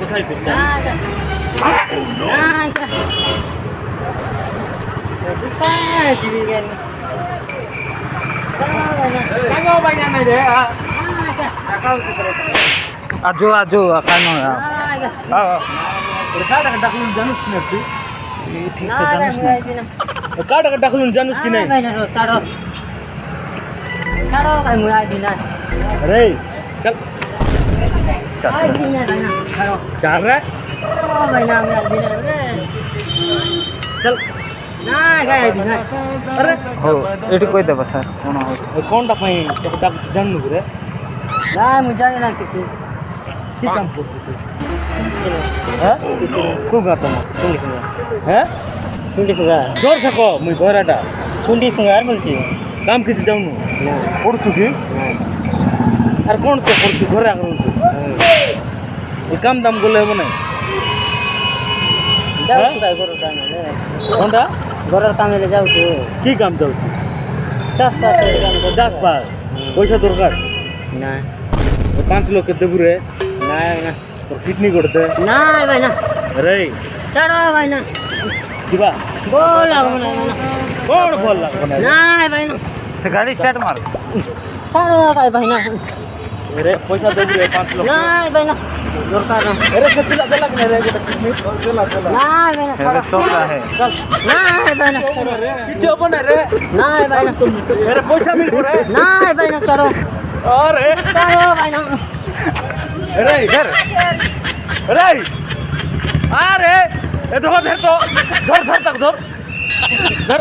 কোথায় করছেন? आजो आजो काय मग काय टाका टाकलून जाणूस की नाही तू? ठीक से जानुस ना काय टाका टाकलून जाणूस की नाही? अरे चल चल चल चाल रे चल अरे हो एटी कोई देबा सर कोन होछ कौन टा पाई टाक जानु रे की काम करते तू? হ্যাঁ খুব গাতো না শুনলি ফিঙ্গার হ্যাঁ শুনলি ফিঙ্গার জোর সাকো মুই ঘরাটা শুনলি ফিঙ্গার বলছি কাম কিছু যাউনু করছু কি আর কোন তো করছু ঘরে আগরু এই কাম দাম গলে হবে না কোনটা ঘরের কামে যাওছো কি কাম যাউছু চাষবাস পয়সা দরকার না 5 লক্ষ দেবু রে না না তোর কিডনি করতে না ভাই না রে ছাড়ো ভাই না কিবা বল লাগবো না কোন বল লাগবে না না ভাই না से गाड़ी स्टार्ट मार ছাড়ো ভাই না রে পয়সা দেবু রে 5 লক্ষ না ভাই না দরকার না अरे सच्ची लगा लग रे এটা কিডনি চলা চলা না ভাই না ছাড়ো तो क्या है চল না ভাই না কিছু হবে না রে না ভাই না मेरे पैसा मिल रे না ভাই না ছাড়ো अरे ছাড়ো ভাই না अरे इधर अरे अरे ये तो धर तो धर धर तक धर धर